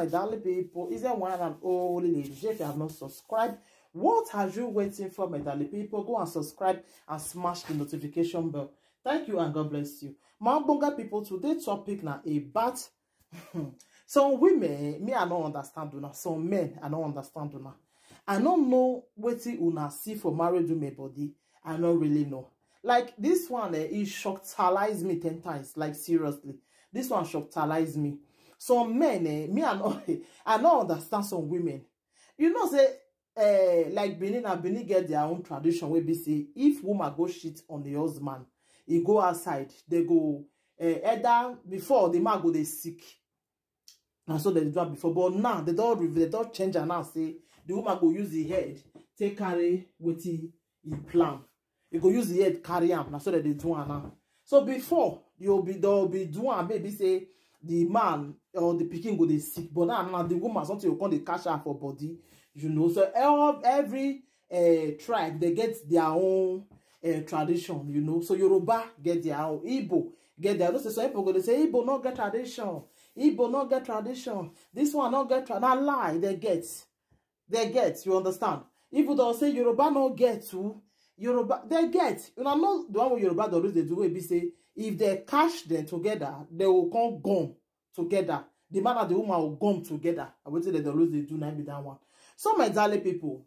my darling people. Is there one and only lady? If you have not subscribed, what are you waiting for, my darling people? Go and subscribe and smash the notification bell. Thank you and God bless you. My bonga people, today's topic now about some women, me I don't understand una. Some men I don't understand una. I don't know what una see for married women body. I don't really know. Like this one, it shocked me 10 times. Like seriously, this one shocked me. Some men, me I don't understand some women. You know, say like Benin get their own tradition where be say if woman go shit on the husband, he go outside, they go either before the man go they sick. And so they do it before, but now they don't change and now say the woman go use the head, take carry with he plan. You go use the head carry him. Now so that they do it now. So before they'll be doing maybe say the man or the pikin go they sick, but now the woman something you call the cash out for body, you know. So every tribe they get their own tradition, you know. So Yoruba get their own, Igbo get their own. So people go they say Igbo not get tradition. Igbo not get tradition. This one not get tradition. Now lie, they get. You understand? If don't say Yoruba not get to Yoruba, they get. You know the one with Yoruba the rules they do. Be say if they cash them together, they will come gum together. The man and the woman will gum together. I would say that the rules they do not be that one. So my darling people,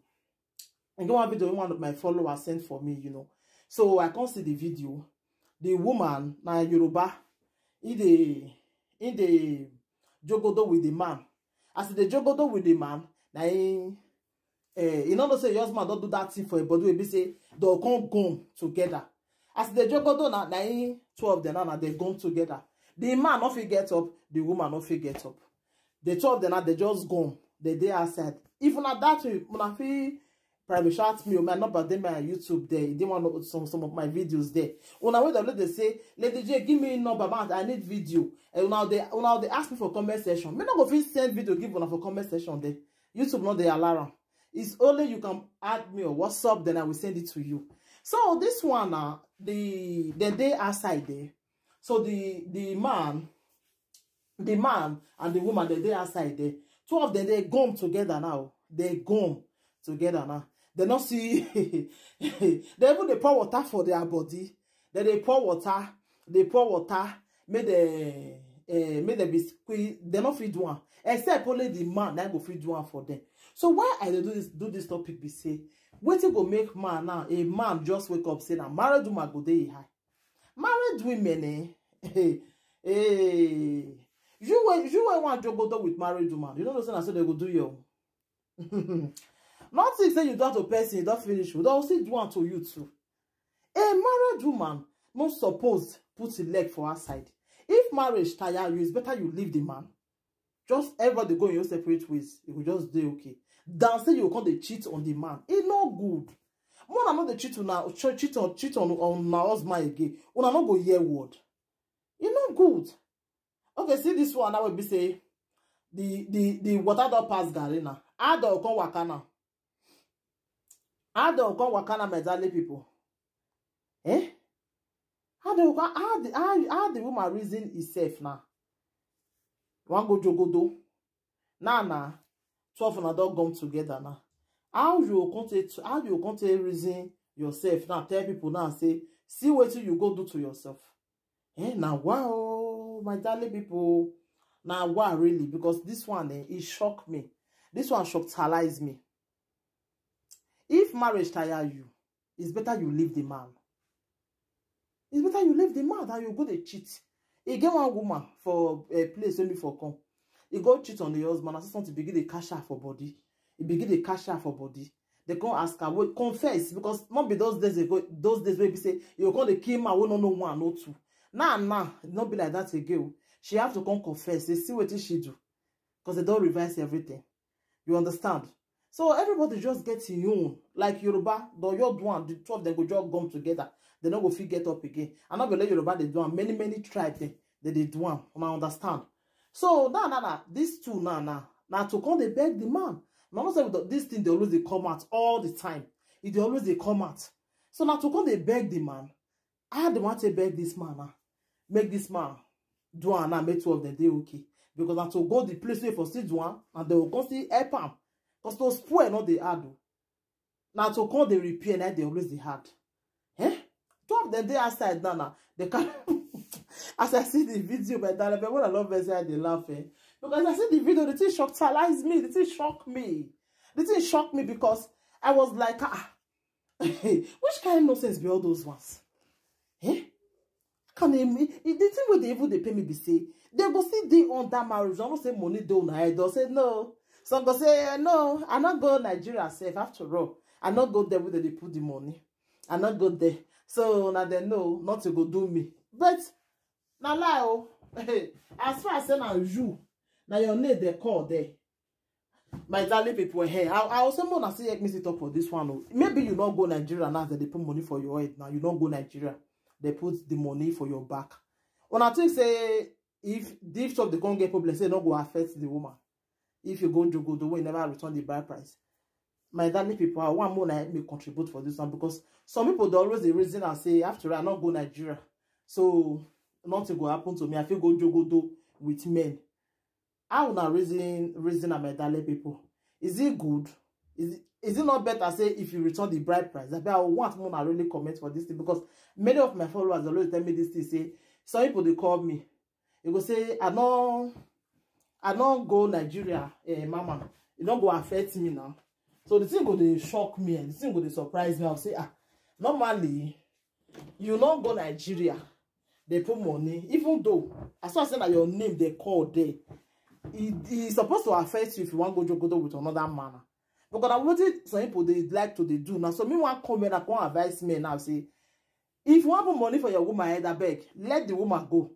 I don't want to be the one of my followers sent for me, you know. So I can't see the video. The woman na Yoruba in the jogodo with the man. As the jogodo with the man, na you know say your husband don't do that thing for a body. We say they'll come gum together. As the jogodo na 2 of them now they gum together. The man not fit get up, the woman not fit get up. The 2 of them now they just gum. They outside. If not that way, when feel private chat me or my number them my YouTube there. They want some of my videos there. When I wait, they say, Lady J, give me a number, man. I need video. And now they ask me for comment section. Me not go fit send video give one for comment section there. YouTube not the alarm. It's only you can add me or WhatsApp, then I will send it to you. So this one the day outside there. So the man and the woman the day outside there. 2 of them they gum together now. They gum together now. They not see they even they pour water for their body. Then they pour water. Make the biscuit. They not feed one. Except only the man that go feed one for them. So why I do this topic be say, what you go make man now? A man just wake up say that married woman go day high. Married women you want to go with married woman. You don't know so they go do you. Not say you don't to person, you don't finish. You don't see one to you too. A married woman not supposed put his leg for her side. If marriage tire you, it's better you leave the man. Just everybody go in your separate ways. You will just do okay. Than say you can't cheat on the man. It's not good. One not the cheat on my husband again. Una not go hear word. It's not good. Okay, see this one. I will be say the water don't pass Garena. I don't come wakana. I don't come wakana, my darling people. How the woman reason itself now? One go jogodo. Now 12 and adult come together now. How you can't reason yourself now? Tell people now say, see what you go do to yourself. Now wow, my darling people. Now wow, really, because this one it shocked me. This one shocked me. If marriage tire you, it's better you leave the man. It's better you leave the man than you go to cheat. You get one woman for a place only for come. You go cheat on the husband. And want to begin the cash out for body. You begin the cash out for body. They come ask her, well, confess, because not be those days ago. Those days where you say you call the king man, we don't know 1 or 2. Now, not be like that again. She have to come confess. They see what she do, because they don't revise everything. You understand? So everybody just gets in own. Like Yoruba, the your one, the 2 of them go just come together. They don't go fit get up again. And not believe Yoruba they do one. Many tribes they do one. I understand. So now these 2 now to come they beg the man. Now say this thing they always they come out all the time. They always they come out. So now to come they beg the man. I had want to beg this man now. Make this man do and now make 2 of them they okay. because na to go the place wey for still do am and they will come still help am because to spoil no dey hard o. Na to come dey repair na dey always dey hard. Two of them dey outside now they can as I see the video by that when I love verse I dey laugh because I see the video, the thing shocked me, the thing shocked me. The thing shocked me because I was like, which kind of nonsense be all those ones? Can they, the thing where they even they pay me be say, they go see they on that marriage, I don't say money don't I don't say no. Some go say, no, I not go Nigeria safe after all. I not go there where they put the money. I not go there. So now they know not to go do me. But now lie oh, as far as now you, now your name they call there. My darling people here. I also want to say me sit up for this one. Oh. Maybe you not go Nigeria now that they put money for your head. Now you don't go Nigeria. They put the money for your back. When I think say if this of the can't get problem, say not go affect the woman. If you go the way never return the buy price. My darling people, I want more like me contribute for this one because some people they always the reason and say after I not go Nigeria. So nothing will happen to me. I feel go jogodo with men. How na reason my darling people? Is it good? Is it not better say if you return the bride price? I want more to really comment for this thing because many of my followers always tell me this thing. Say some people they call me. They go say I don't go Nigeria, mama. It don't go affect me now. So the thing go they shock me and the thing go they surprise me. I'll say normally you don't go Nigeria. They put money even though as far as that your name they call there. It's supposed to affect you if you want to go with another man. Because I wanted some people they like to they do now. So me want comment and come advise me now say if you want money for your woman head, I beg, let the woman go.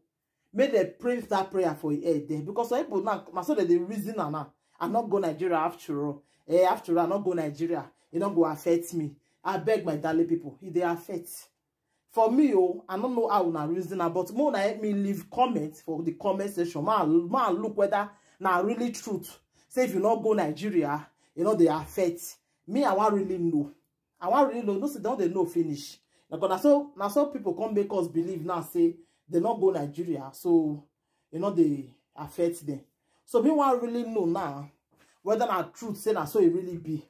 Make them pray that prayer for your head there. Because some people now so that they reason now. I'm not go Nigeria after all. After all, I not go Nigeria. It don't go affect me. I beg my darling people, it they affect. For me, I don't know how na reason, but more na help me leave comments for the comment section. Man, look whether na really truth. Say if you not go Nigeria, you know they affect me. I want really know. I want really know. No, say don't they know finish. Because now so people come make us believe now. Say they not go Nigeria, so you know they affect them. So me want really know now whether na truth. Say na so it really be.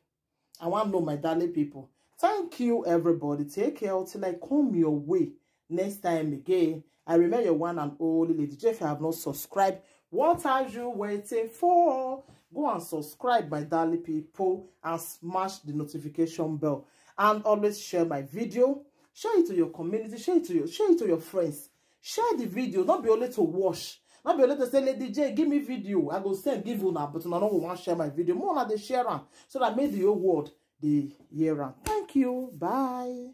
I want to know my darling people. Thank you, everybody. Take care till I come your way next time again. I remember your one and only Lady J. If you have not subscribed, what are you waiting for? Go and subscribe, my darling people, and smash the notification bell. And always share my video. Share it to your community. Share it to your friends. Share the video. Not be only to watch. Not be only to say, Lady J, give me video. I go send give you now, but I don't want to share my video. More than they share them, so that made the whole world the year round. Thank you. Bye.